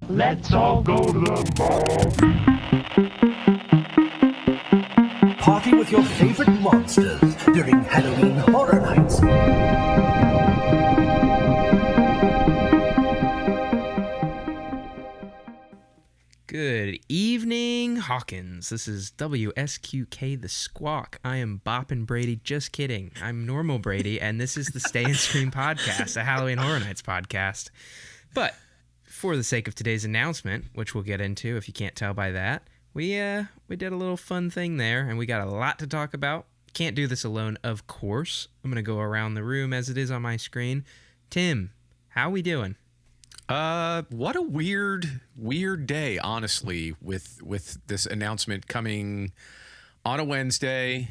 Let's all go to the mall. Party with your favorite monsters during Halloween Horror Nights. Good evening, Hawkins. This is WSQK The Squawk. I am bopping Brady. Just kidding. I'm normal Brady, and this is the Stay and Scream podcast, a Halloween Horror Nights podcast. But for the sake of today's announcement, which we'll get into if you can't tell by that, we did a little fun thing there, and we got a lot to talk about. Can't do this alone, of course. I'm going to go around the room as it is on my screen. Tim, how we doing? What a weird day, honestly, with this announcement coming on a Wednesday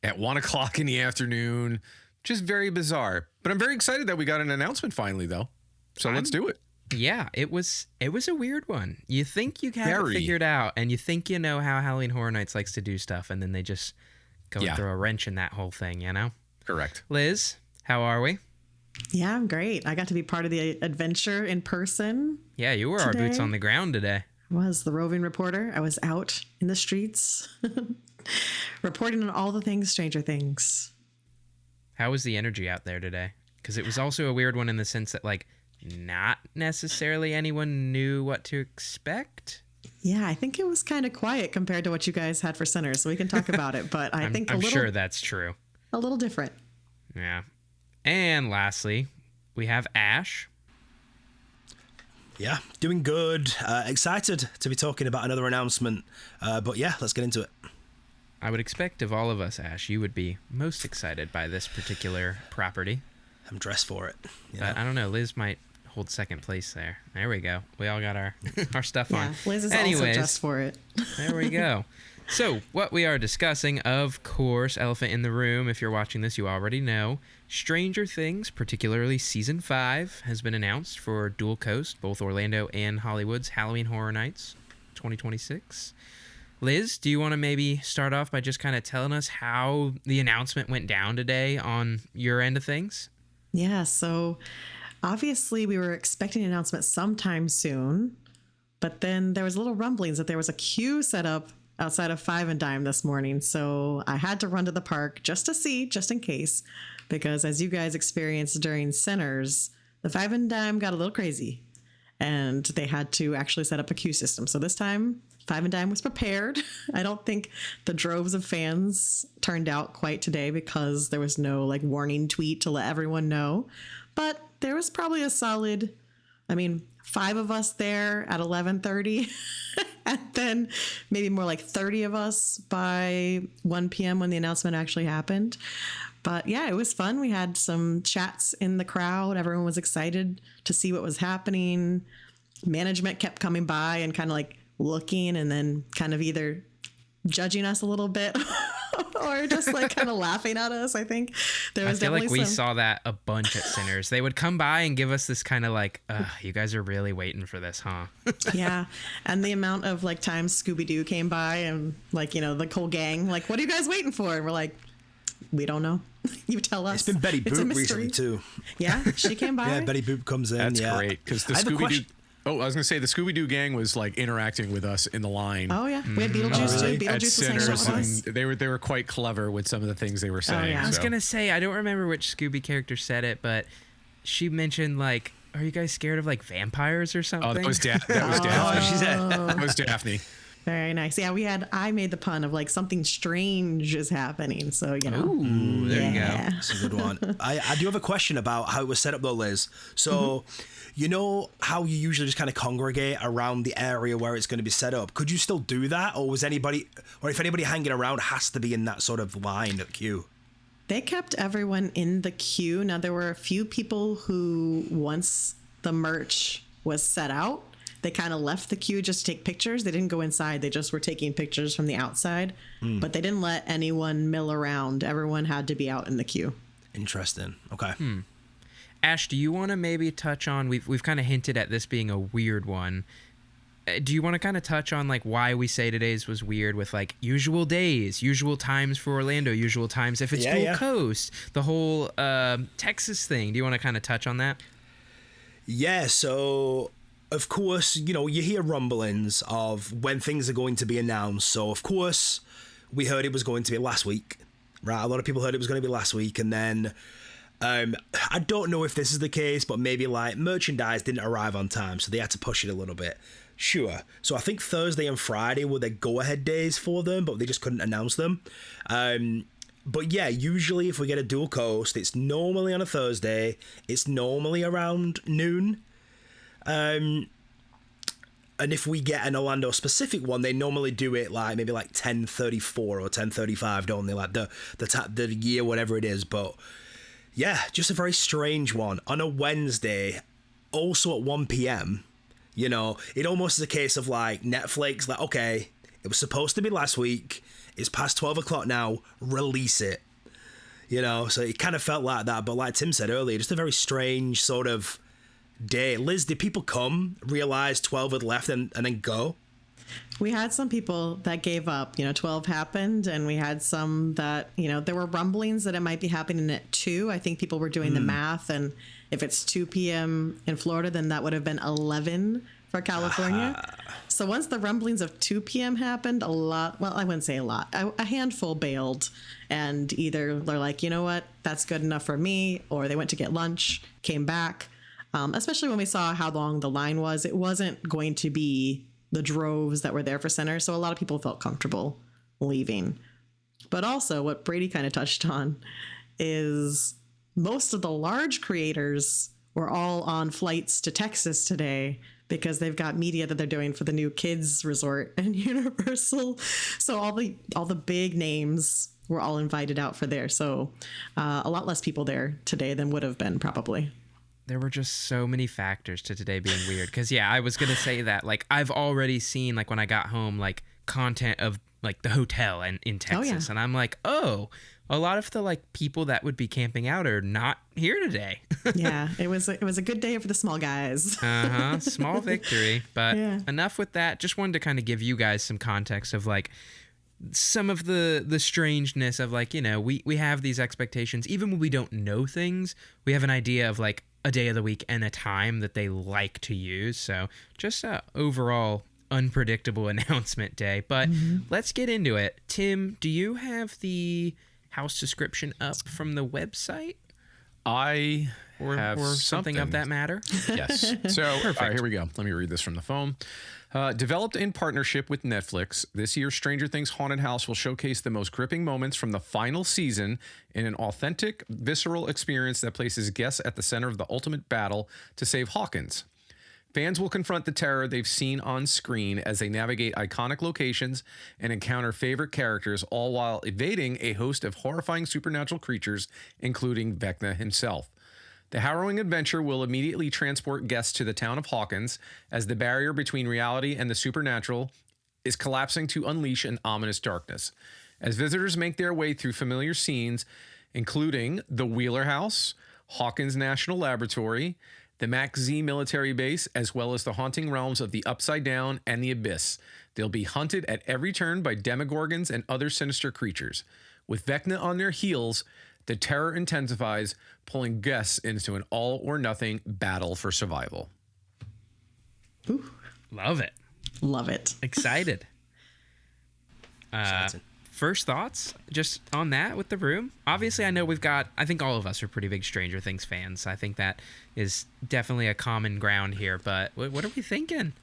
at 1 o'clock in the afternoon. Just very bizarre. But I'm very excited that we got an announcement finally, though. So let's do it. Yeah, it was a weird one. You think you have it figured out, and you think you know how Halloween Horror Nights likes to do stuff, and then they just go and throw a wrench in that whole thing, you know? Correct. Liz, how are we? Yeah, I'm great. I got to be part of the adventure in person. Yeah, you were today. Our boots on the ground today. I was the roving reporter. I was out in the streets reporting on all the things Stranger Things. How was the energy out there today? Because it was also a weird one in the sense that, like, not necessarily anyone knew what to expect. Yeah, I think it was kind of quiet compared to what you guys had for Sinners, so we can talk about it. But I'm sure that's true. A little different. Yeah. And lastly, we have Ash. Yeah, doing good. Excited to be talking about another announcement. But yeah, let's get into it. I would expect of all of us, Ash, you would be most excited by this particular property. I'm dressed for it. But I don't know. Liz might hold second place there. There we go. We all got our stuff on. Liz is also dressed for it. There we go. So, what we are discussing, of course, elephant in the room, if you're watching this, you already know. Stranger Things, particularly Season 5, has been announced for Dual Coast, both Orlando and Hollywood's Halloween Horror Nights 2026. Liz, do you want to maybe start off by just kind of telling us how the announcement went down today on your end of things? Yeah, so obviously we were expecting an announcement sometime soon, but then there was little rumblings that there was a queue set up outside of Five and Dime this morning. So I had to run to the park just to see, just in case, because as you guys experienced during Sinners, the Five and Dime got a little crazy and they had to actually set up a queue system. So this time Five and Dime was prepared. I don't think the droves of fans turned out quite today because there was no like warning tweet to let everyone know, but there was probably a solid, 5 of us there at 11:30 and then maybe more like 30 of us by 1 p.m. when the announcement actually happened. But yeah, it was fun. We had some chats in the crowd. Everyone was excited to see what was happening. Management kept coming by and kind of like looking and then kind of either judging us a little bit or just like kind of laughing at us. I think there was definitely we saw that a bunch at Sinners. They would come by and give us this kind of like, you guys are really waiting for this, huh? Yeah. And the amount of like times Scooby-Doo came by and like, the whole gang, like, what are you guys waiting for? And we're like, we don't know. You tell us. It's been Betty Boop recently too. Yeah, she came by. Yeah, Betty Boop comes in. That's great because the Scooby-Doo. Oh, I was going to say the Scooby-Doo gang was like interacting with us in the line. Oh yeah, we had Beetlejuice too. Beetlejuice was hanging out with us. They were quite clever with some of the things they were saying. Oh, yeah. I was going to say, I don't remember which Scooby character said it, but she mentioned like, are you guys scared of like vampires or something? Oh, that was Daphne. That was Daphne. Very nice. Yeah, I made the pun of like something strange is happening. So, Ooh, there you go. That's a good one. I do have a question about how it was set up though, Liz. So, you know how you usually just kind of congregate around the area where it's going to be set up? Could you still do that? Or if anybody hanging around has to be in that sort of line at queue? They kept everyone in the queue. Now, there were a few people who, once the merch was set out, they kind of left the queue just to take pictures. They didn't go inside. They just were taking pictures from the outside. But they didn't let anyone mill around. Everyone had to be out in the queue. Interesting. Okay. Ash, do you want to maybe touch on, we've kind of hinted at this being a weird one. Do you want to kind of touch on like why we say today's was weird with like usual days, usual times for Orlando, usual times if it's Dual Coast, the whole Texas thing? Do you want to kind of touch on that? Yeah, so of course, you know, you hear rumblings of when things are going to be announced. So, of course, we heard it was going to be last week, right? A lot of people heard it was going to be last week. And then I don't know if this is the case, but maybe like merchandise didn't arrive on time, so they had to push it a little bit. Sure. So I think Thursday and Friday were the go-ahead days for them, but they just couldn't announce them. But yeah, usually if we get a dual coast, it's normally on a Thursday. It's normally around noon. And if we get an Orlando specific one, they normally do it like maybe like 10:34 or 10:35, don't they? Like the year, whatever it is. But yeah, just a very strange one on a Wednesday, also at 1 p.m. You know, it almost is a case of like Netflix, like, okay, it was supposed to be last week. It's past 12 o'clock now. Release it. You know, so it kind of felt like that. But like Tim said earlier, just a very strange sort of day. Liz, did people come, realize 12 had left and then go? We had some people that gave up. 12 happened, and we had some that, there were rumblings that it might be happening at 2. I think people were doing the math, and if it's 2 p.m. in Florida, then that would have been 11 for California. So once the rumblings of 2 p.m. happened, I wouldn't say a lot, a handful bailed, and either they're like, you know what, that's good enough for me, or they went to get lunch, came back. Especially when we saw how long the line was, it wasn't going to be the droves that were there for center. So a lot of people felt comfortable leaving. But also what Brady kind of touched on is most of the large creators were all on flights to Texas today because they've got media that they're doing for the new kids resort and Universal. So all the big names were all invited out for there. So a lot less people there today than would have been probably. There were just so many factors to today being weird. Because, yeah, I was going to say that. Like, I've already seen, like, when I got home, like, content of, like, the hotel and in Texas. Oh, yeah. And I'm like, oh, a lot of the, like, people that would be camping out are not here today. Yeah, it was a good day for the small guys. Small victory. But Yeah. enough with that. Just wanted to kind of give you guys some context of, like, some of the strangeness of, like, we have these expectations. Even when we don't know things, we have an idea of, like, a day of the week and a time that they like to use. So just a overall unpredictable announcement day. But let's get into it. Tim, do you have the house description up from the website? I have or something of that matter? Yes. So, all right, here we go. Let me read this from the phone. Developed in partnership with Netflix, this year's Stranger Things Haunted House will showcase the most gripping moments from the final season in an authentic, visceral experience that places guests at the center of the ultimate battle to save Hawkins. Fans will confront the terror they've seen on screen as they navigate iconic locations and encounter favorite characters, all while evading a host of horrifying supernatural creatures, including Vecna himself. The harrowing adventure will immediately transport guests to the town of Hawkins as the barrier between reality and the supernatural is collapsing to unleash an ominous darkness. As visitors make their way through familiar scenes, including the Wheeler House, Hawkins National Laboratory, the Max Z military base, as well as the haunting realms of the Upside Down and the Abyss, they'll be hunted at every turn by demogorgons and other sinister creatures. With Vecna on their heels, the terror intensifies, pulling guests into an all-or-nothing battle for survival. Ooh, Love it. love it. Excited. Exciting. First thoughts just on that with the room? Obviously, I know I think all of us are pretty big Stranger Things fans. I think that is definitely a common ground here. But what are we thinking?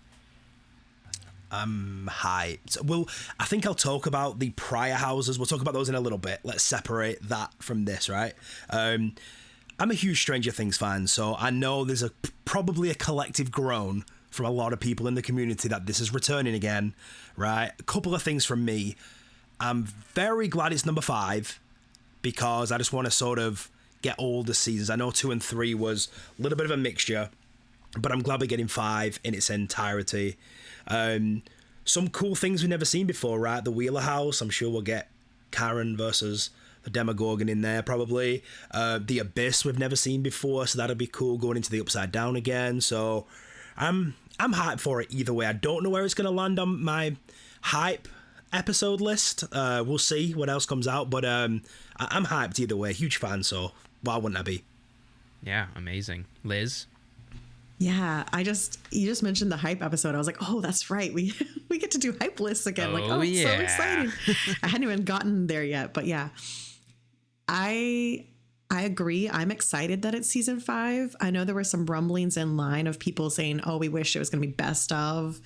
Hyped. Well, I think I'll talk about the prior houses. We'll talk about those in a little bit. Let's separate that from this, right? I'm a huge Stranger Things fan, so I know there's probably a collective groan from a lot of people in the community that this is returning again, right? A couple of things from me. I'm very glad it's number 5 because I just want to sort of get all the seasons. I know 2 and 3 was a little bit of a mixture, but I'm glad we're getting 5 in its entirety. Some cool things we've never seen before, right? The Wheeler House, I'm sure we'll get Karen versus the Demogorgon in there probably. The Abyss we've never seen before, so that'll be cool going into the Upside Down again. So I'm hyped for it either way. I don't know where it's going to land on my hype episode list. We'll see what else comes out, but I'm hyped either way. Huge fan, so why wouldn't I be? Yeah, amazing. Liz? Yeah, you just mentioned the hype episode. I was like, oh, that's right. We we get to do hype lists again. Like, oh, it's so yeah. exciting. I hadn't even gotten there yet, but yeah. I agree. I'm excited that it's season 5. I know there were some rumblings in line of people saying, oh, we wish it was going to be best of.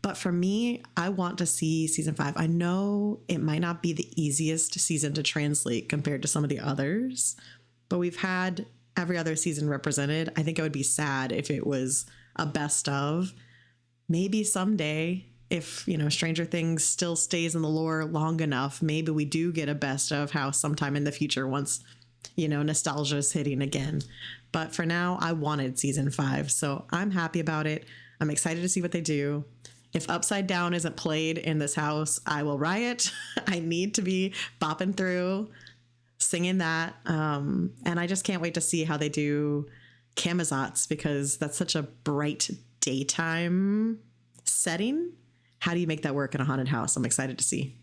But for me, I want to see season 5. I know it might not be the easiest season to translate compared to some of the others, but we've had every other season represented. I think it would be sad if it was a best of. Maybe someday, if, Stranger Things still stays in the lore long enough, maybe we do get a best of house sometime in the future once, nostalgia is hitting again. But for now, I wanted season 5, so I'm happy about it. I'm excited to see what they do. If Upside Down isn't played in this house, I will riot. I need to be bopping through, singing that. And I just can't wait to see how they do Camazotz, because that's such a bright daytime setting. How do you make that work in a haunted house? I'm excited to see.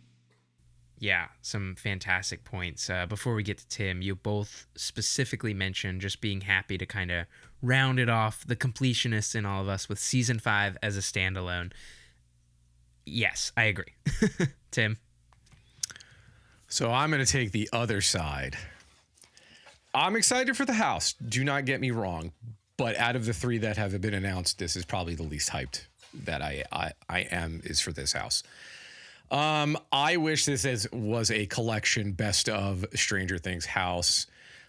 Yeah, some fantastic points. Before we get to Tim, you both specifically mentioned just being happy to kind of round it off, the completionists in all of us, with season 5 as a standalone. Yes, I agree. Tim? So I'm going to take the other side. I'm excited for the house. Do not get me wrong. But out of the 3 that have been announced, this is probably the least hyped that I am is for this house. I wish this was a collection best of Stranger Things house.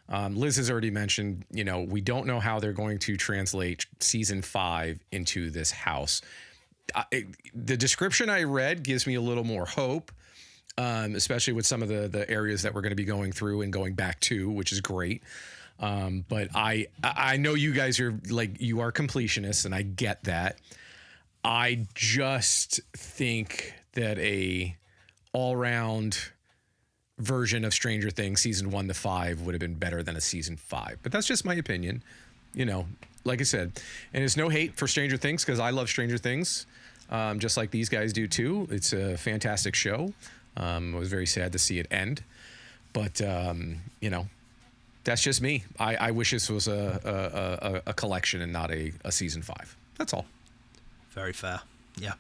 Liz has already mentioned, we don't know how they're going to translate season 5 into this house. The description I read gives me a little more hope, especially with some of the areas that we're going to be going through and going back to, which is great. But I know you guys are you are completionists, and I get that. I just think that a all-round version of Stranger Things season 1 to 5 would have been better than a season 5. But that's just my opinion. Like I said, and it's no hate for Stranger Things, because I love Stranger Things, just like these guys do too. It's a fantastic show. I was very sad to see it end, but that's just me. I wish this was a collection and not a season 5. That's all. Very fair. Yeah.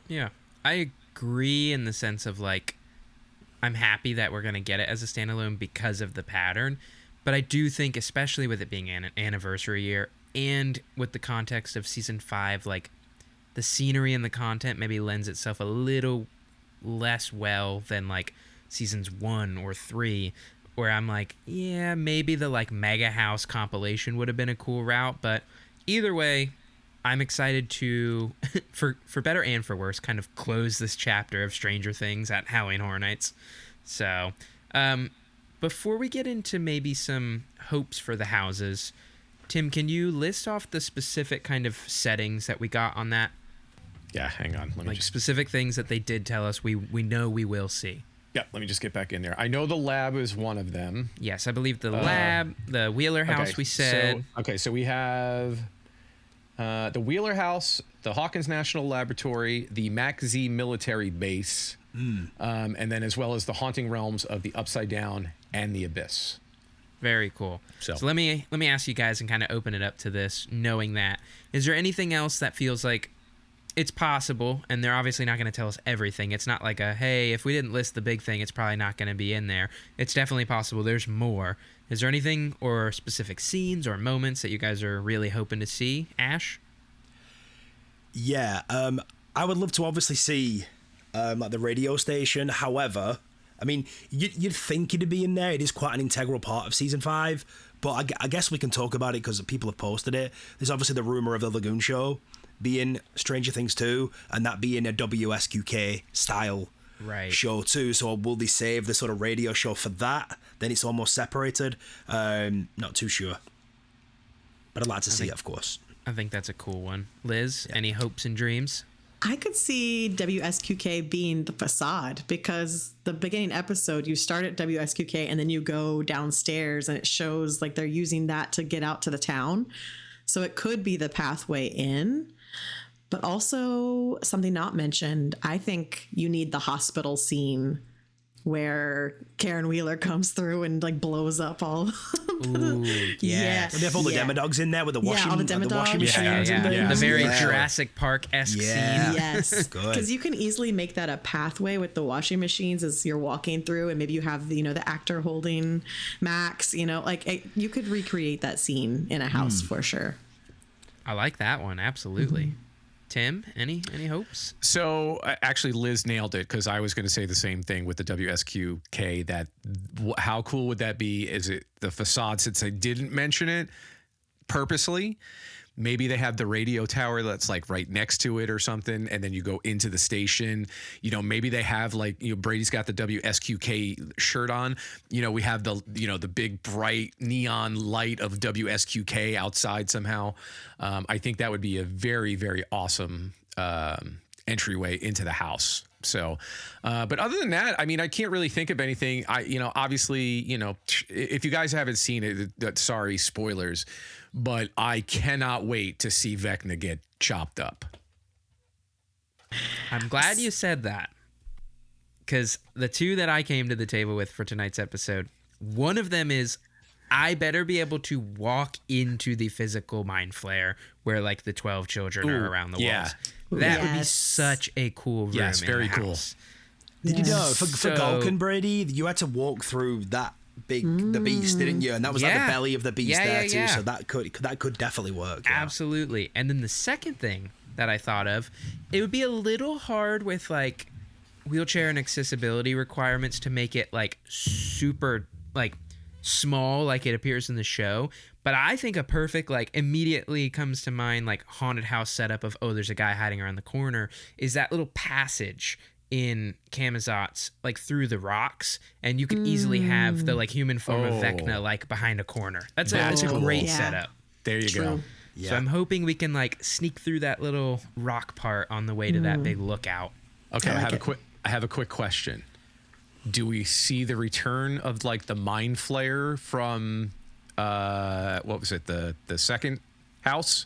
Yeah, I agree in the sense of I'm happy that we're going to get it as a standalone because of the pattern. But I do think, especially with it being an anniversary year and with the context of season 5, the scenery and the content maybe lends itself a little less well than seasons 1 or 3, where I'm yeah, maybe the mega house compilation would have been a cool route. But either way, I'm excited to, for better and for worse, kind of close this chapter of Stranger Things at Halloween Horror Nights. So, before we get into maybe some hopes for the houses, Tim, can you list off the specific kind of settings that we got on that? Yeah, hang on. Let me specific things that they did tell us we know we will see. Yeah, let me just get back in there. I know the lab is one of them. Yes, I believe the lab, the Wheeler house, okay, we said. So we have the Wheeler house, the Hawkins National Laboratory, the MacZ military base, and then as well as the haunting realms of the Upside Down and the Abyss. Very cool. So let me ask you guys and kind of open it up to this, knowing that. Is there anything else that feels like it's possible, and they're obviously not going to tell us everything. It's not like hey, if we didn't list the big thing, it's probably not going to be in there. It's definitely possible there's more. Is there anything or specific scenes or moments that you guys are really hoping to see? Ash? Yeah, I would love to obviously see the radio station. However, I mean, you'd think it'd be in there. It is quite an integral part of season 5, but I guess we can talk about it because people have posted it. There's obviously the rumor of the Lagoon show being Stranger Things 2, and that being a WSQK style show too. So will they save the sort of radio show for that? Then it's almost separated. Not too sure, but I'd like to see it, of course. I think that's a cool one. Liz, any hopes and dreams? I could see WSQK being the facade, because the beginning episode, you start at WSQK and then you go downstairs and it shows they're using that to get out to the town. So it could be the pathway in. But also something not mentioned, I think you need the hospital scene where Karen Wheeler comes through and like blows up all. Ooh, yes. And they have all the demodogs in there with the washing, all the washing demodogs. machines. Yeah, and things. the very Yeah. Jurassic Park-esque Yeah. scene. Yes, Good. because you can easily make that a pathway with the washing machines as you're walking through, and maybe you have the actor holding Max. You could recreate that scene in a house for sure. I like that one, absolutely. Tim, any hopes? So actually, Liz nailed it because I was going to say the same thing with the WSQK. That how cool would that be? Is it the facade? Since I didn't mention it purposely, maybe they have the radio tower that's like right next to it or something, and then you go into the station. Maybe they have Brady's got the WSQK shirt on. We have the big bright neon light of WSQK outside somehow. I think that would be a very, very awesome entryway into the house. So, but other than that, I mean, I can't really think of anything. Obviously, if you guys haven't seen it, sorry, spoilers, but I cannot wait to see Vecna get chopped up. I'm glad you said that, because the two that I came to the table with for tonight's episode, one of them is I better be able to walk into the physical mind flare where like the 12 children are around the walls. That would be such a cool room. Yes, in very the cool. house. Did you know for So- Galkin, Brady, you had to walk through the beast, didn't you? And that was like the Yeah. belly of the beast Yeah, there yeah, too. yeah. So that could definitely work. Yeah. Absolutely. And then the second thing that I thought of, it would be a little hard with like wheelchair and accessibility requirements to make it like super like small like it appears in the show. But I think a perfect like immediately comes to mind like haunted house setup of, oh, there's a guy hiding around the corner, is that little passage in Camazot's like through the rocks, and you could easily have the like human form of Vecna like behind a corner. That's a great Yeah. setup. There you go. True. So I'm hoping we can like sneak through that little rock part on the way to that big lookout. Okay, I I like have a quick question. Do we see the return of like the mind flare from what was it, the second house?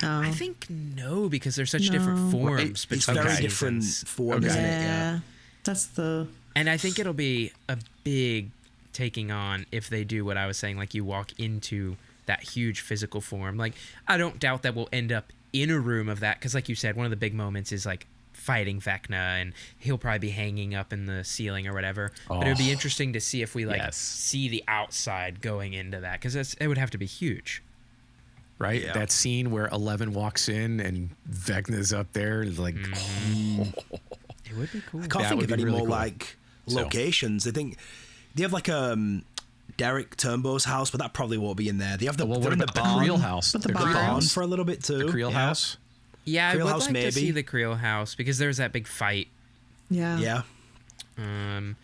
I think no, because they're such different forms. It's between very seasons. different forms, isn't it? Yeah. That's the And I think it'll be a big taking on if they do what I was saying, like you walk into that huge physical form. Like, I don't doubt that we'll end up in a room of that, because like you said, one of the big moments is like fighting Vecna, and he'll probably be hanging up in the ceiling or whatever. But it would be interesting to see if we like see the outside going into that, because it would have to be huge. Right? Yeah. That scene where 11 walks in and Vecna's up there, like, It would be cool. I can't That think would of be any really more cool. like So- locations. I think they have like Derek Turnbow's house, but that probably won't be in there. They have well, they're what in the about the barn. Creel house? But the The barn. Creel barn house? for a little bit too. The Creel yeah. house? Yeah, I Creel would House, like to maybe. see the Creel house, because there's that big fight. Yeah.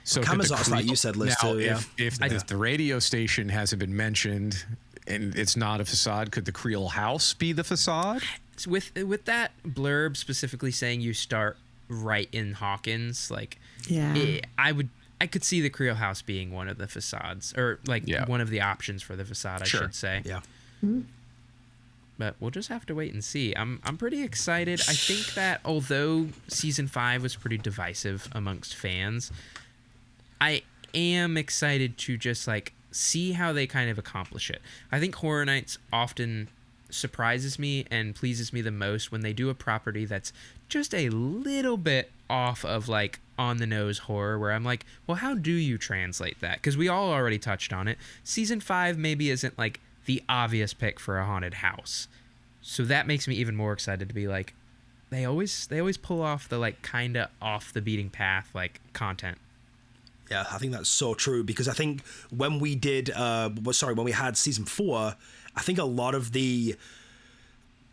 So Camazot's could the like Creel- you said, Liz, now, too, yeah. if the radio station hasn't been mentioned and it's not a facade, could the Creel house be the facade? With that blurb specifically saying you start right in Hawkins, like I could see the Creel house being one of the facades, or like one of the options for the facade, I should say. Yeah. But we'll just have to wait and see. I'm pretty excited. I think that although season 5 was pretty divisive amongst fans, I am excited to just like see how they kind of accomplish it. I think Horror Nights often surprises me and pleases me the most when they do a property that's just a little bit off of like on the nose horror, where I'm like, well, how do you translate that? Because we all already touched on it. Season 5 maybe isn't like the obvious pick for a haunted house, so that makes me even more excited to be like, they always pull off the like kind of off the beating path like content. Yeah, I think that's so true, because I think when we did, when we had season 4, I think a lot of the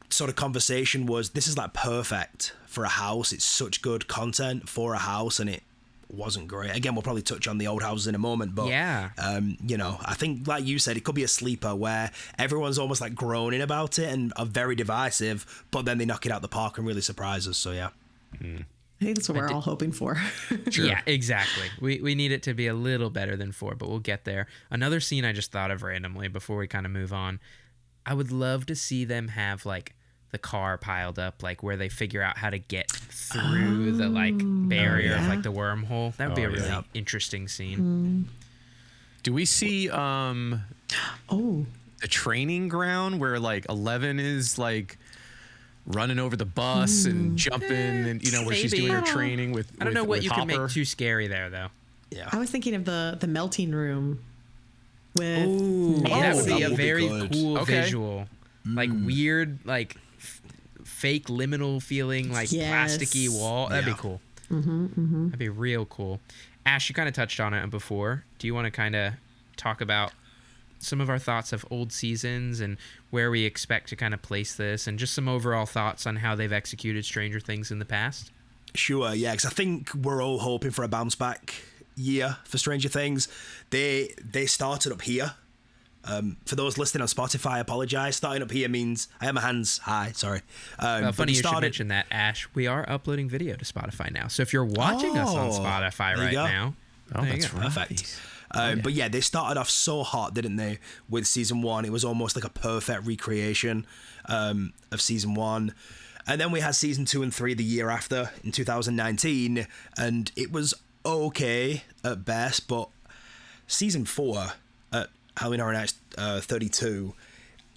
sort of conversation was, this is like perfect for a house. It's such good content for a house, and it wasn't great. Again, we'll probably touch on the old houses in a moment, but Yeah. I think like you said, it could be a sleeper where everyone's almost like groaning about it and are very divisive, but then they knock it out the park and really surprise us. So yeah. I think that's what we're all hoping for. Yeah, exactly. We need it to be a little better than 4, but we'll get there. Another scene I just thought of randomly before we kind of move on. I would love to see them have like the car piled up, like where they figure out how to get through the like barrier of like the wormhole. That would be a really interesting scene. Do we see Oh, the training ground where like 11 is like running over the bus and jumping and where she's Maybe. doing her training with I don't know what you can Hopper? make too scary there though. Yeah. I was thinking of the melting room with That would be that a would be very good. cool Okay. visual, like weird, like fake liminal feeling, like Yes. plasticky wall. That'd Yeah. be cool. That'd be real cool. Ash, you kind of touched on it before. Do you want to kind of talk about some of our thoughts of old seasons and where we expect to kind of place this, and just some overall thoughts on how they've executed Stranger Things in the past? Sure, yeah, because I think we're all hoping for a bounce back year for Stranger Things. They started up here. For those listening on Spotify, I apologize. Starting up here means I have my hands high. Sorry. But Funny we you should mention that, Ash. We are uploading video to Spotify now. So if you're watching us on Spotify there you right go. now, Oh, there you that's go. Perfect. But yeah, they started off so hot, didn't they? With season 1, it was almost like a perfect recreation of season 1. And then we had season 2 and 3 the year after in 2019, and it was okay at best. But season 4 at Halloween Horror Nights 32,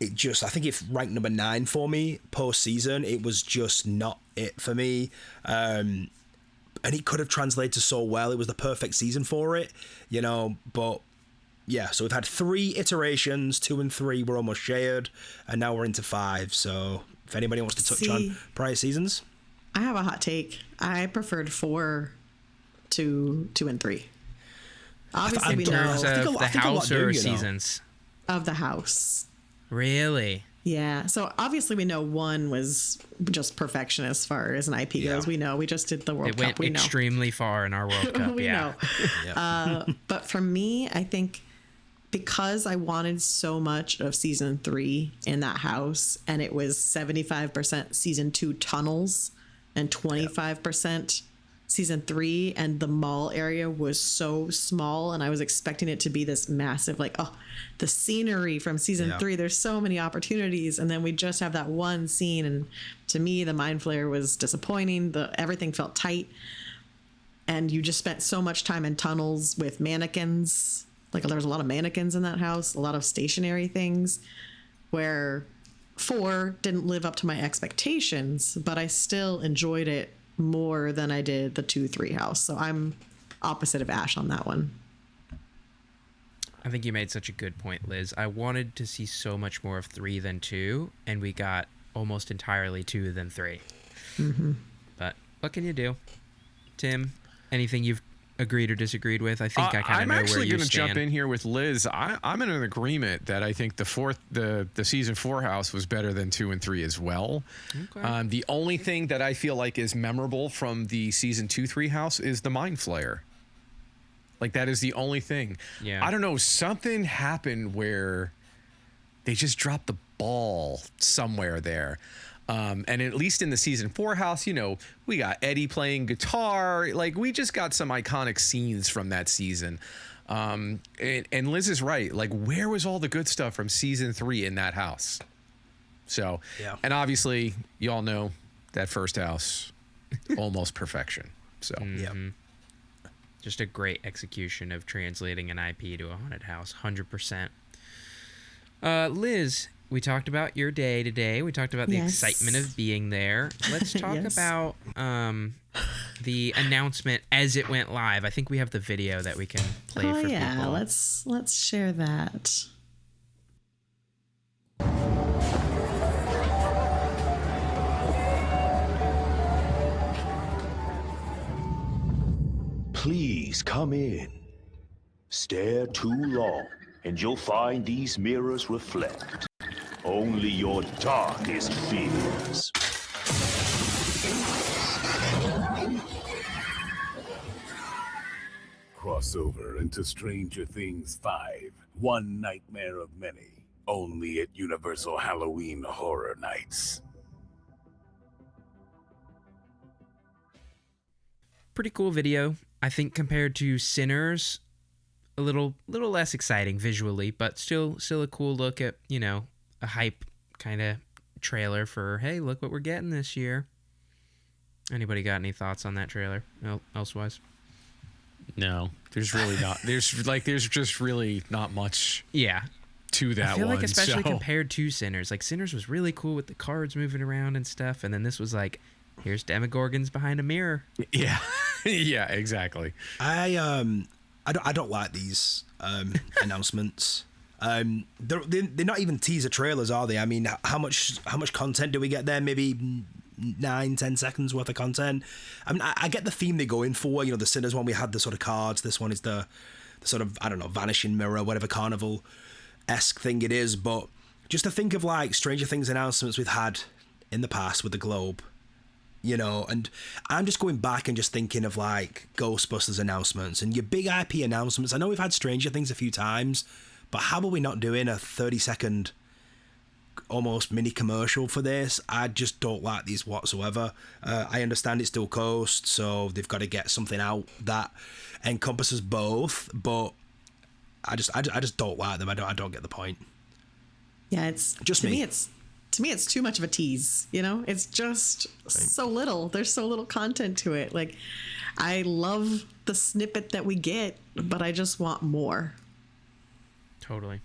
I think it's ranked number 9 for me post season. It was just not it for me. And it could have translated so well. It was the perfect season for it, but yeah, so we've had 3 iterations, 2 and 3 were almost shared, and now we're into 5. So if anybody wants to touch on prior seasons. I have a hot take. I preferred 4 to 2 and 3. Obviously, In we terms know I think of a- the I think a lot house do, or you know. seasons. of the house. Really? Yeah. So obviously we know 1 was just perfection as far as an IP goes. We know we just did the World It Cup. went We know. extremely far in our World Cup. We Yeah. know. But for me, I think because I wanted so much of season 3 in that house, and it was 75% season 2 tunnels and 25% season 3, and the mall area was so small, and I was expecting it to be this massive, like, oh, the scenery from season 3, there's so many opportunities, and then we just have that one scene, and to me the mind flare was disappointing. Everything felt tight, and you just spent so much time in tunnels with mannequins. Like, there was a lot of mannequins in that house, a lot of stationary things, where 4 didn't live up to my expectations, but I still enjoyed it more than I did the 2-3 house. So I'm opposite of Ash on that one. I think you made such a good point, Liz. I wanted to see so much more of 3 than 2, and we got almost entirely 2 than 3. But what can you do? Tim, anything you've agreed or disagreed with? I think I kind of know where you stand. I'm actually going to jump in here with Liz. I'm in an agreement that I think the season 4 house was better than 2 and 3 as well. Okay. The only thing that I feel like is memorable from the season 2-3 house is the mind flayer. Like, that is the only thing. Yeah. I don't know. Something happened where they just dropped the ball somewhere there. And at least in the season 4 house, we got Eddie playing guitar. Like, we just got some iconic scenes from that season. And Liz is right. Like, where was all the good stuff from season 3 in that house? So, Yeah. and obviously, you all know that first house, almost perfection. So, Yeah. Just a great execution of translating an IP to a haunted house, 100%. Liz, we talked about your day today. We talked about the Yes. excitement of being there. Let's talk Yes. about the announcement as it went live. I think we have the video that we can play Oh for yeah, people. let's share that. Please come in. Stare too long, and you'll find these mirrors reflect only your darkest fears. Crossover into Stranger Things 5. One nightmare of many. Only at Universal Halloween Horror Nights. Pretty cool video. I think compared to Sinners, a little less exciting visually, but still a cool look at, a hype kind of trailer for, hey, look what we're getting this year. Anybody got any thoughts on that trailer elsewise? No, there's really not. There's just really not much. Yeah. To that I feel one, like especially compared to Sinners. Like Sinners was really cool with the cards moving around and stuff, and then this was like, here's Demogorgons behind a mirror. Yeah. Yeah, exactly. I don't like these announcements. They're not even teaser trailers, are they? I mean, how much content do we get there? Maybe 9-10 seconds worth of content. I mean, I get the theme they're going for. You know, the Sinners one, we had the sort of cards. This one is the sort of, I don't know, vanishing mirror, whatever carnival-esque thing it is. But just to think of like Stranger Things announcements we've had in the past with the Globe, you know, and I'm just going back and just thinking of like Ghostbusters announcements and your big IP announcements. I know we've had Stranger Things a few times, but how are we not doing a 30-second almost mini commercial for this? I just don't like these whatsoever. I understand it's still Coast, so they've got to get something out that encompasses both, but I just don't like them. I don't get the point. Yeah, it's just to me it's too much of a tease, you know? It's just so little. There's so little content to it. Like, I love the snippet that we get, but I just want more. Totally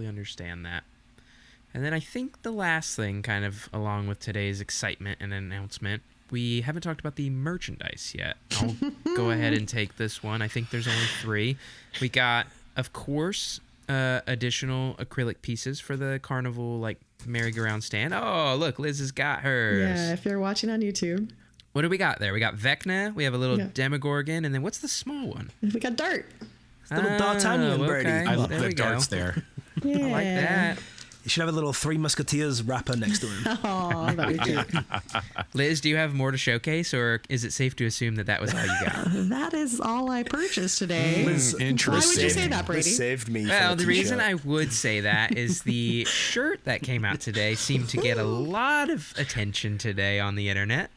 understand that. And then I think the last thing, kind of along with today's excitement and announcement, we haven't talked about the merchandise yet. I'll go ahead and take this one. I think there's only 3. We got, of course, additional acrylic pieces for the carnival, like, merry-go-round stand. Oh, look, Liz has got hers. Yeah, if you're watching on YouTube. What do we got there? We got Vecna, we have a little Demogorgon, and then what's the small one? We got Dart. Little D'Artagnan, Brady. I love the darts there. Yeah. I like that. You should have a little Three Musketeers wrapper next to him. Oh, that'd be cute. Liz, do you have more to showcase, or is it safe to assume that was all you got? That is all I purchased today. Liz, Interesting. Why would you say that, Brady? Liz saved me. Well, the from a reason t-shirt. I would say that is the shirt that came out today seemed to get a lot of attention today on the internet.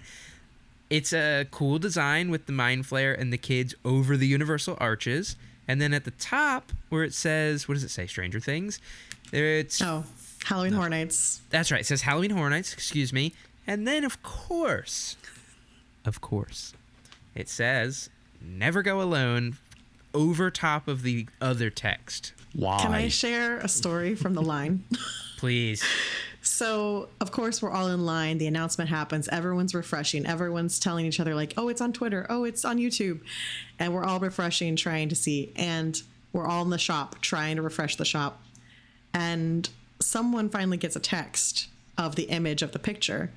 It's a cool design with the Mind Flayer and the kids over the Universal Arches. And then at the top, where it says, what does it say, Stranger Things? It's Halloween Horror Nights. That's right. It says Halloween Horror Nights, excuse me. And then, of course, it says Never Go Alone over top of the other text. Why? Can I share a story from the line? Please. So, of course, we're all in line. The announcement happens. Everyone's refreshing. Everyone's telling each other, like, oh, it's on Twitter. Oh, it's on YouTube. And we're all refreshing, trying to see. And we're all in the shop trying to refresh the shop. And someone finally gets a text of the image of the picture.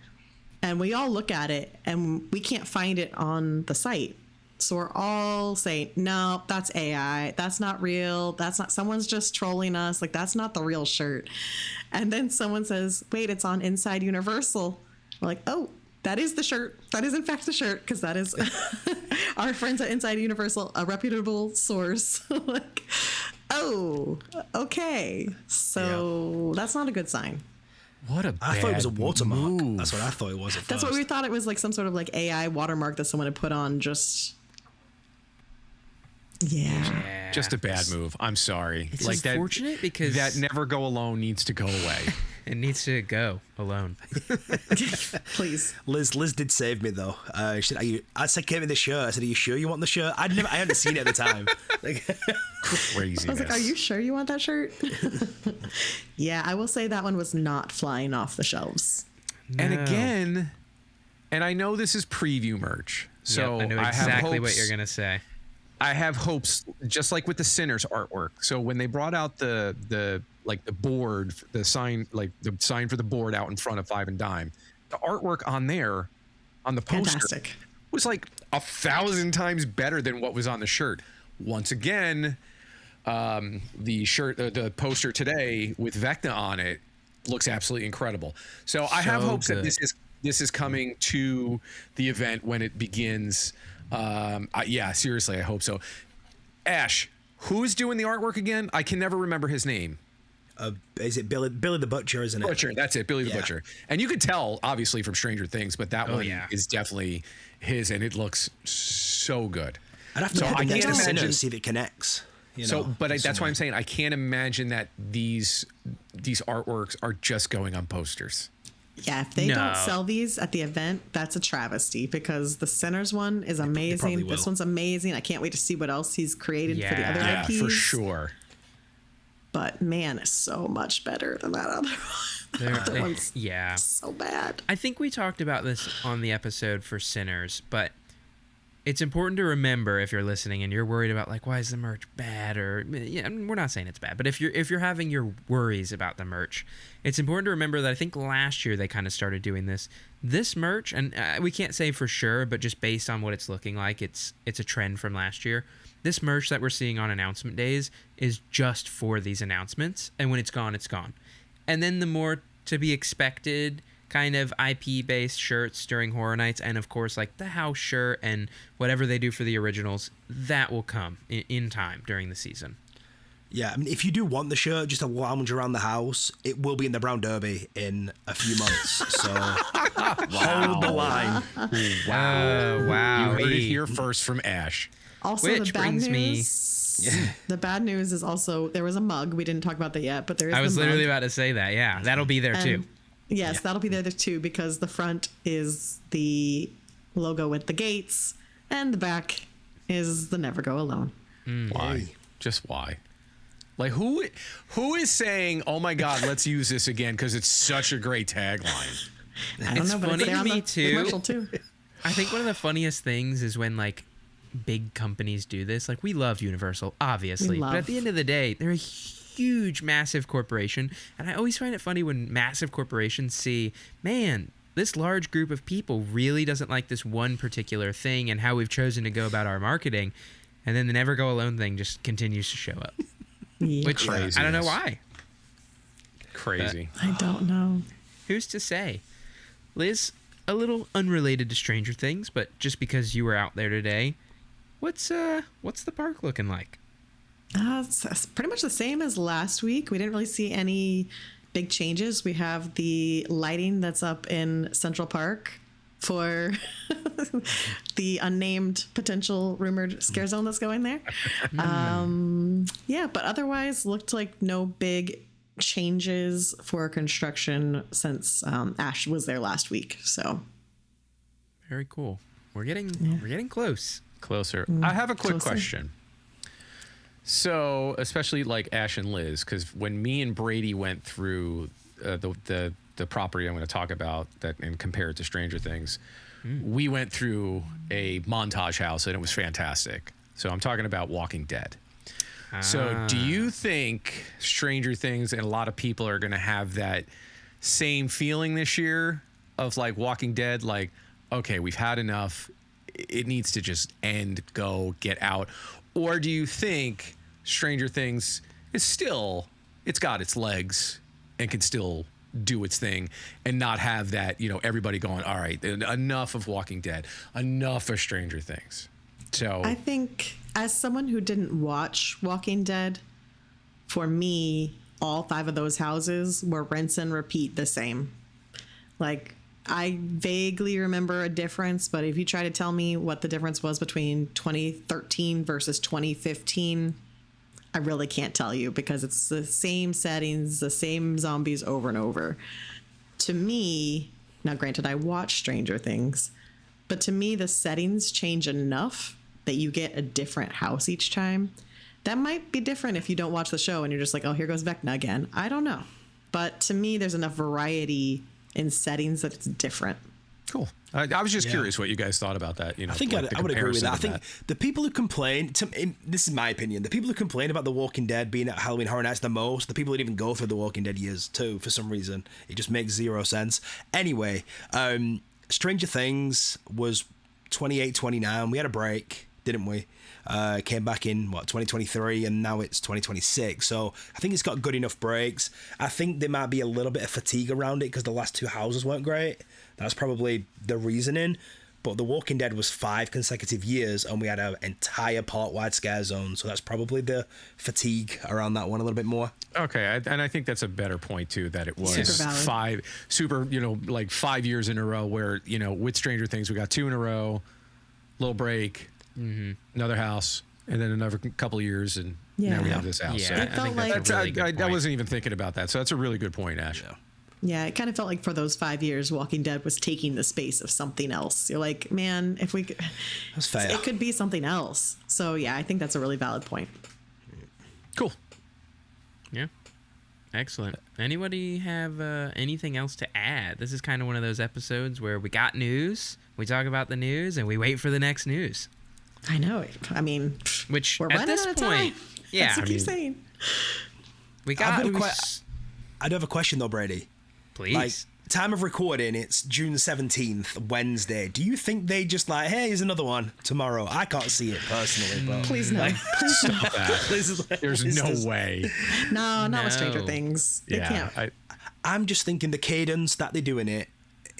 And we all look at it, and we can't find it on the site. So we're all saying, no, that's AI. That's not real. That's not, someone's just trolling us. Like, that's not the real shirt. And then someone says, wait, it's on Inside Universal. We're like, oh, that is the shirt. That is in fact the shirt, because that is our friends at Inside Universal, a reputable source. Like, oh, okay. So that's not a good sign. What a I thought it was a bad watermark. move. That's what I thought it was at That's first. what we thought it was, like some sort of like AI watermark that someone had put on. Just yeah. Just a bad move. I'm sorry. It's unfortunate because that Never Go Alone needs to go away. it needs to go alone. Please. Liz did save me though. She said, I said, "Give me the shirt." I said, "Are you sure you want the shirt?" I hadn't seen it at the time. Like, Craziness. I was like, are you sure you want that shirt? Yeah, I will say that one was not flying off the shelves. And No. again, and I know this is preview merch, so Yep, I know have exactly what hopes- you're gonna say. I have hopes, just like with the Sinners artwork. So when they brought out the board, the sign for the board out in front of Five and Dime, the artwork on there, on the poster, Fantastic. was like 1,000 times better than what was on the shirt. Once again, the shirt, the poster today with Vecna on it looks absolutely incredible. So I have hopes that good. this is coming to the event when it begins. Yeah, seriously, I hope so. Ash, who's doing the artwork again? I can never remember his name. is it Billy the Butcher? Isn't it? Butcher, that's it, Billy the Yeah. Butcher. And you could tell, obviously, from Stranger Things, but that one yeah. is definitely his, and it looks so good. I'd have to So put I it next can't to Sinner imagine- and see if it connects. That's why I'm saying I can't imagine that these artworks are just going on posters. Yeah, if they don't sell these at the event, that's a travesty because the Sinners one is amazing. This one's amazing. I can't wait to see what else he's created for the other IPs. Yeah, for sure. But man, it's so much better than that other one. The other one's so bad. I think we talked about this on the episode for Sinners, but it's important to remember if you're listening and you're worried about like why is the merch bad or we're not saying it's bad, but if you're having your worries about the merch, it's important to remember that I think last year they kind of started doing this merch, and we can't say for sure, but just based on what it's looking like, it's a trend from last year. This merch that we're seeing on announcement days is just for these announcements, and when it's gone, it's gone. And then the more to be expected kind of IP-based shirts during Horror Nights, and of course like the house shirt and whatever they do for the originals, that will come in time during the season. Yeah, I mean, if you do want the shirt just to lounge around the house, it will be in the Brown Derby in a few months. So hold the line. Wow. You heard it here first from Ash. Also, Which the bad brings news, the bad news is also there was a mug. We didn't talk about that yet, but there is. I was the literally mug. about to say that. Yeah, that'll be there too. Yes, that'll be there too because the front is the logo with the gates, and the back is the Never Go Alone. Why? Just why? Like who is saying, "Oh my God, let's use this again" because it's such a great tagline? I don't know, but funny it's there on to me the too. commercial too. I think one of the funniest things is when like big companies do this. Like we love Universal, obviously, but at the end of the day, they're a huge, massive corporation, and I always find it funny when massive corporations see, man, this large group of people really doesn't like this one particular thing and how we've chosen to go about our marketing, and then the Never Go Alone thing just continues to show up. Which I don't know why. Crazy. I don't know. Who's to say? Liz, a little unrelated to Stranger Things, but just because you were out there today, what's the park looking like? It's pretty much the same as last week. We didn't really see any big changes. We have the lighting that's up in Central Park for the unnamed potential rumored scare zone that's going there. But otherwise looked like no big changes for construction since Ash was there last week. So very cool. We're getting close. Closer. I have a quick question. So, especially like Ash and Liz, because when me and Brady went through the property I'm going to talk about that and compare it to Stranger Things, we went through a montage house and it was fantastic. So I'm talking about Walking Dead. So do you think Stranger Things and a lot of people are going to have that same feeling this year of like Walking Dead, like, okay, we've had enough. It needs to just end, go, get out. Or do you think Stranger Things is still, it's got its legs and can still do its thing and not have that, everybody going, all right, enough of Walking Dead, enough of Stranger Things. So I think as someone who didn't watch Walking Dead, for me, all 5 of those houses were rinse and repeat the same. Like, I vaguely remember a difference, but if you try to tell me what the difference was between 2013 versus 2015, I really can't tell you because it's the same settings, the same zombies over and over. To me, now granted, I watch Stranger Things, but to me, the settings change enough that you get a different house each time. That might be different if you don't watch the show and you're just like, oh, here goes Vecna again. I don't know. But to me, there's enough variety in settings that it's different. Cool. I was just curious what you guys thought about that. I think I would agree with that. I think the people who complain, this is my opinion, the people who complain about The Walking Dead being at Halloween Horror Nights the most, the people that even go through The Walking Dead years too, for some reason. It just makes zero sense. Anyway, Stranger Things was 28, 29. We had a break, didn't we? Came back in 2023, and now it's 2026. So I think it's got good enough breaks. I think there might be a little bit of fatigue around it because the last 2 houses weren't great. That's probably the reasoning. But The Walking Dead was 5 consecutive years, and we had an entire part-wide scare zone. So that's probably the fatigue around that one a little bit more. Okay, and I think that's a better point too. That it was Super valid. 5 years in a row. Where with Stranger Things we got 2 in a row, little break. Mm-hmm. Another house, and then another couple of years, and Yeah. Now we have this out. Yeah, so I It felt think like- that's a really good I point. wasn't even thinking about that. So that's a really good point, Ash. Yeah, it kind of felt like for those 5 years, Walking Dead was taking the space of something else. You're like, man, if we could, That's fair. it could be something else. So yeah, I think that's a really valid point. Cool. Yeah. Excellent. Anybody have anything else to add? This is kind of one of those episodes where we got news, we talk about the news, and we wait for the next news. I know. I mean, Which we're at running this out of point, time. yeah, That's what I keep saying. we got. I do have a question though, Brady. Please. Like, time of recording, it's June 17th, Wednesday. Do you think they just like, hey, here's another one tomorrow? I can't see it personally, but Please no. Please no. this is, There's this no is- way. No, not with Stranger No. Things. They can't. I'm just thinking the cadence that they're doing it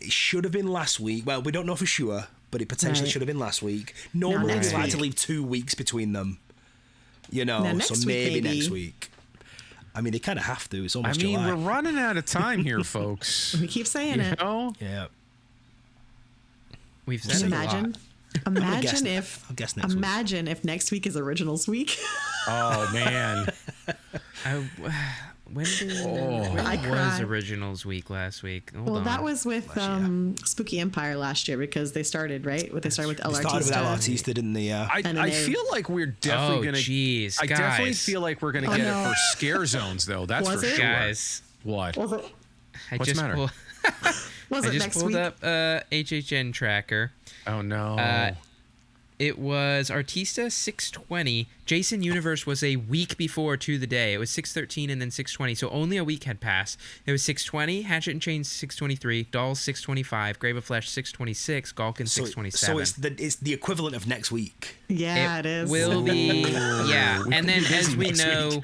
should have been last week. Well, we don't know for sure, but it potentially Right. should have been last week. Normally, next we like week. to leave 2 weeks between them. You know, Now, so next week, maybe maybe. next week. I mean, they kind of have to. It's I almost mean, July. we're running out of time here, folks. We keep saying You it. know? Yeah. We've Can said you a lot. imagine? guess Imagine ne- if. I'll guess next week. Imagine if next week is Originals Week. Oh, man. When I was cried. Originals Week last week? Hold Well, on. that was with Spooky Empire last year because they started right. They started with El They started with El Artista. Artista, didn't they? Yeah. I And then I they- feel like we're definitely Oh, going to. jeez, I definitely guys. feel like we're going to Oh, get no. it for scare zones, though. That's Was for it? sure. Guys, What? Was it? I What's just the matter? pulled. Was I it just next pulled week? up HHN tracker. Oh, no. It was Artista 620. Jason Universe was a week before to the day. It was 613 and then 620. So only a week had passed. It was 620, Hatchet and Chains 623, Dolls 625, Grave of Flesh 626, Galkin 627. So it's the equivalent of next week. Yeah, it is. Will be, yeah. We And could then be busy as we next know, week.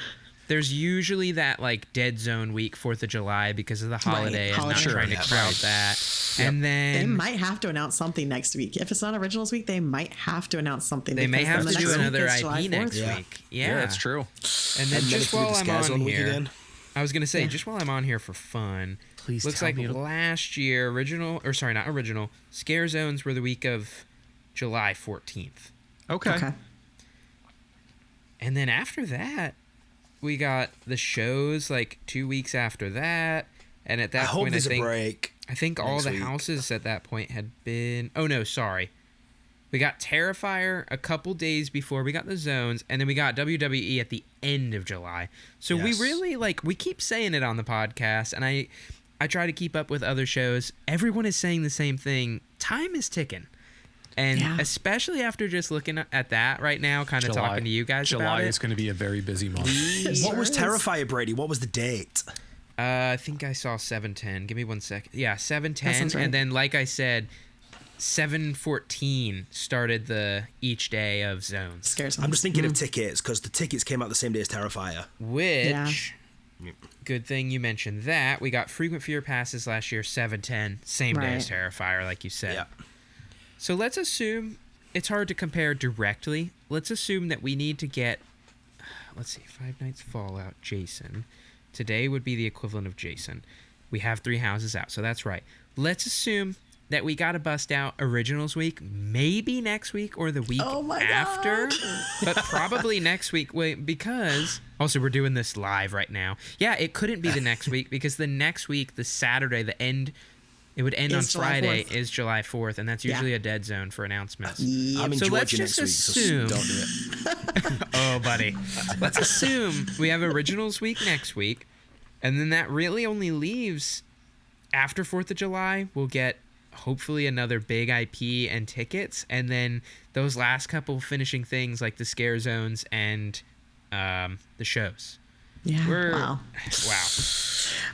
there's usually that like dead zone week, 4th of July, because of the holiday and not holiday. trying to Sure, crowd right. that. And They then might have to announce something next week. If it's not Originals Week, they might have to announce something. they may because have then to the do next week another is July IP next 4th. Yeah. week. Yeah, that's true. And then And then just if we do while the I'm Scare on Zone week here, again. I was gonna say just while I'm on here for fun. Please looks tell like me it'll- last year not original Scare Zones were the week of July 14th, Okay. and then after that we got the shows like 2 weeks after that, and at I that hope point there's a break. I think all next the week. houses at that point had been. Oh no, sorry. We got Terrifier a couple days before we got the zones, and then we got WWE at the end of July. So we Yes. really we keep saying it on the podcast, and I try to keep up with other shows. Everyone is saying the same thing. Time is ticking. And Yeah. especially after just looking at that right now, kind of talking to you guys July about is it. going to be a very busy month. What was is. Terrifier, Brady? What was the date? I think I saw 710. Give me 1 second. Yeah, 710, sounds right. and then like I said, 714 started the each day of zones, Scares I'm just thinking of tickets because the tickets came out the same day as Terrifier. which Yeah. good thing you mentioned that. We got frequent fear passes last year, 710, same day as Terrifier, like you said. Yeah. So let's assume it's hard to compare directly. Let's assume that we need to get, let's see, Five Nights Fallout, Jason. Today would be the equivalent of Jason. We have 3 houses out, so that's right. Let's assume that we got to bust out Originals Week, maybe next week or the week Oh my after, God. but probably next week. Wait, because also we're doing this live right now. Yeah, it couldn't be the next week because the next week, the Saturday, it would end on Is July Friday 4th. is July 4th, and that's usually a dead zone for announcements. I'm in So let's Georgia just next week, assume- so don't do it. Oh, buddy. Let's assume we have Originals Week next week, and then that really only leaves after 4th of July, we'll get hopefully another big IP and tickets, and then those last couple finishing things like the Scare Zones and the shows. Yeah. Wow. Wow.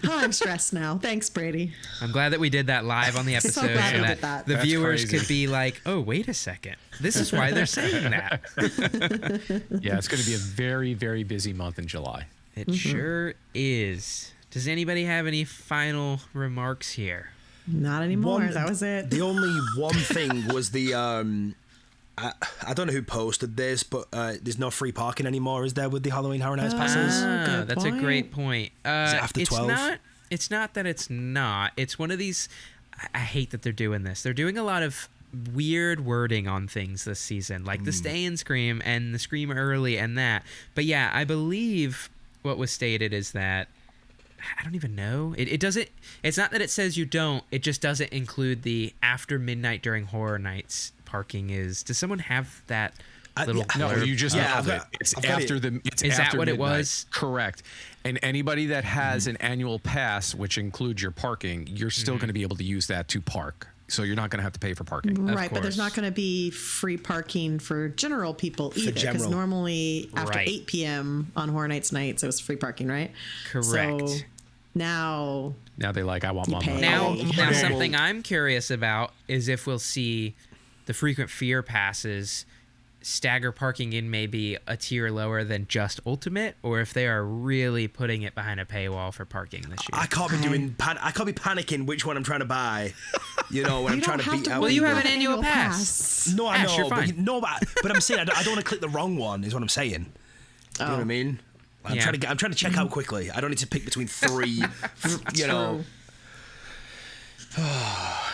Oh, I'm stressed now. Thanks, Brady. I'm glad that we did that live on the episode So glad we that did that. the That's viewers crazy. could be like, oh, wait a second. This is why they're saying that. Yeah, it's going to be a very, very busy month in July. It sure is. Does anybody have any final remarks here? Not anymore. One- That was it. The only one thing was the I don't know who posted this, but there's no free parking anymore, is there, with the Halloween Horror Nights passes? good That's a point. great point. it after 12? It's not that it's not. It's one of these. I hate that they're doing this. They're doing a lot of weird wording on things this season, like the stay and scream and the scream early and that. But yeah, I believe what was stated is that I don't even know. It doesn't. It's not that it says you don't. It just doesn't include the after midnight during horror nights parking. Does someone have that little? No, blurb? you just nailed it. It's after the. It's Is after that what midnight. it was? Correct. And anybody that has an annual pass, which includes your parking, you're still going to be able to use that to park. So you're not going to have to pay for parking. Right, but there's not going to be free parking for general people either, because general. normally after Right. 8 p.m. on Horror Nights nights, it was free parking, right? Correct. So now Now they I want my pay. money. Now, Right. something I'm curious about is if we'll see the frequent fear passes stagger parking in maybe a tier lower than just Ultimate, or if they are really putting it behind a paywall for parking this year. I can't be panicking which one I'm trying to buy. You know, when I'm trying to beat out. Well, you have people. an annual pass. No, I Ash, know, you're fine. but I'm saying I don't want to click the wrong one. Is what I'm saying. You know what I mean? I'm Yeah. trying to check out quickly. I don't need to pick between three. You know.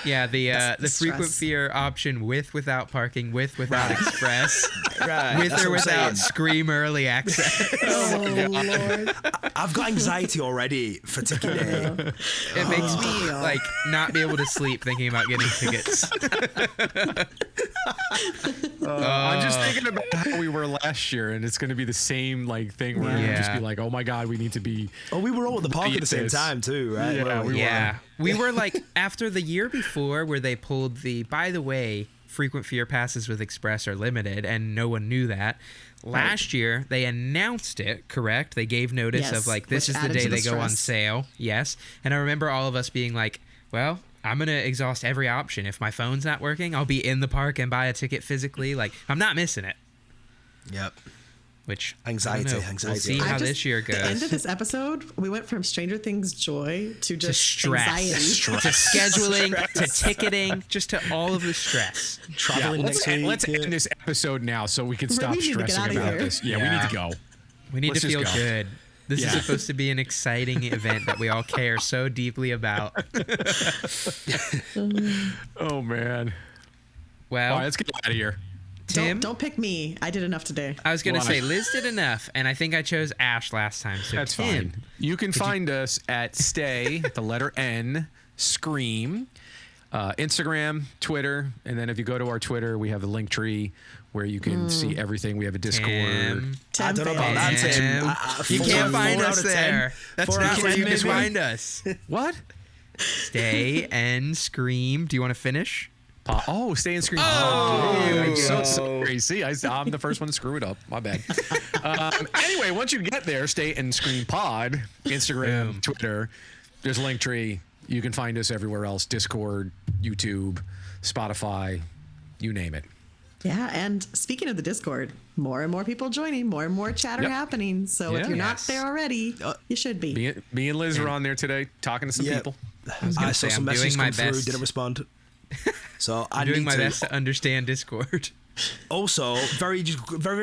Yeah, the the frequent stress. fear option without parking, without express, Right. with that's or what I'm without saying. scream early access. Oh, Lord. I've got anxiety already for ticket day. It makes me like not be able to sleep thinking about getting tickets. I'm just thinking about how we were last year, and it's going to be the same thing where we'll just be like, oh my God, we need to be. Oh, we were all at the park at the same This. time too, right? Yeah, Weren't we? Yeah. We were like, after the year before where they pulled by the way, frequent fear passes with Express are limited, and no one knew that. Last year, they announced it, correct? They gave notice Yes, of like, this which is the added day to the they go on stress. sale. Yes. And I remember all of us being like, well, I'm going to exhaust every option. If my phone's not working, I'll be in the park and buy a ticket physically. Like, I'm not missing it. Yep. Which Anxiety, I don't know. anxiety. We'll see how this year The end goes. of this episode, we went from Stranger Things joy to To just stress, anxiety. to scheduling, to ticketing, just to all of the stress. Traveling next week. Let's end this episode now so we can stop We need to get stressing outta about here. this. Yeah, we need to go. We need Let's to just feel go. good. This is Yeah. supposed to be an exciting event that we all care so deeply about. Oh man. Well, All right, let's get out of here. Tim, Don't pick me. I did enough today. I was going to Why? say Liz did enough, and I think I chose Ash last time. So That's Tim, fine. You can find us at Stay, the letter N, Scream, Instagram, Twitter, and then if you go to our Twitter, we have the link tree where you can see everything. We have a Discord. Tim, I don't know about that, Tim. Tim. You Four- can't find 4 us out of 10. there. That's 4 not out of where 10, you can maybe? find us. What? Stay and scream. Do you want to finish? Stay and Scream. I'm so sorry. See, I'm the first one to screw it up. My bad. Anyway, once you get there, Stay and Scream Pod, Instagram, Boom. Twitter, there's a link tree. You can find us everywhere else: Discord, YouTube, Spotify, you name it. Yeah, and speaking of the Discord, more and more people joining, more and more chatter Yep. happening. So if Yeah. you're not Yes. there already, you should be. Me and Liz were on there today talking to some Yeah. people. I saw say, some I'm doing messages my come through, best. didn't respond. So I I'm doing need my to. best to understand Discord. Also, very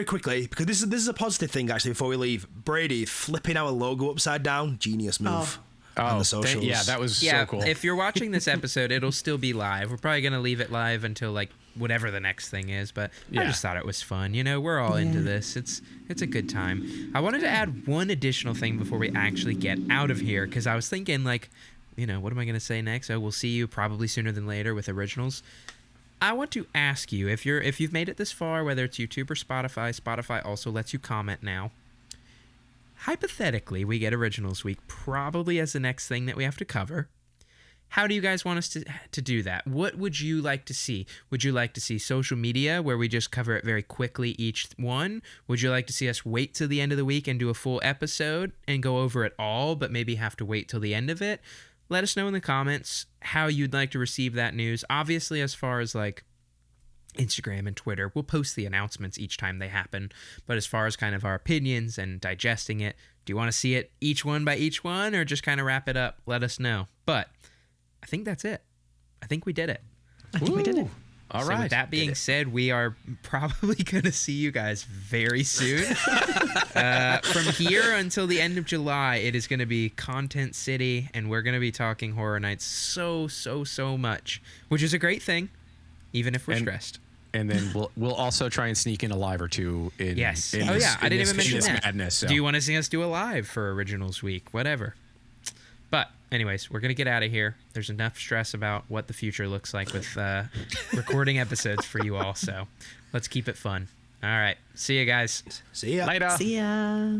quickly, because this is a positive thing actually. Before we leave, Brady flipping our logo upside down, genius move. On the socials. Yeah, that was Yeah, so cool. if you're watching this episode, it'll still be live. We're probably going to leave it live until like whatever the next thing is, but I Yeah. just thought it was fun. You know, we're all into this. It's a good time. I wanted to add one additional thing before we actually get out of here, because I was thinking like, you know, what am I going to say next? Oh, we'll see you probably sooner than later with originals. I want to ask you, if you've made it this far, whether it's YouTube or Spotify also lets you comment now. Hypothetically, we get Originals Week probably as the next thing that we have to cover. How do you guys want us to do that? What would you like to see? Would you like to see social media where we just cover it very quickly each one? Would you like to see us wait till the end of the week and do a full episode and go over it all, but maybe have to wait till the end of it? Let us know in the comments how you'd like to receive that news. Obviously, as far as like Instagram and Twitter, we'll post the announcements each time they happen. But as far as kind of our opinions and digesting it, do you want to see it each one by each one or just kind of wrap it up? Let us know. But I think that's it. I think we did it. I think we did it. All So right. with that being said, we are probably going to see you guys very soon. From here until the end of July, it is going to be Content City, and we're going to be talking Horror Nights so much, which is a great thing. even if we're stressed. And then we'll also try and sneak in a live or two. Yes. In Oh this, yeah, I didn't even mention that. Madness, so. Do you want to see us do a live for Originals Week? Whatever. But anyways, we're gonna get out of here. There's enough stress about what the future looks like with recording episodes for you all. So let's keep it fun. All right. See you guys. See ya. Later. See ya.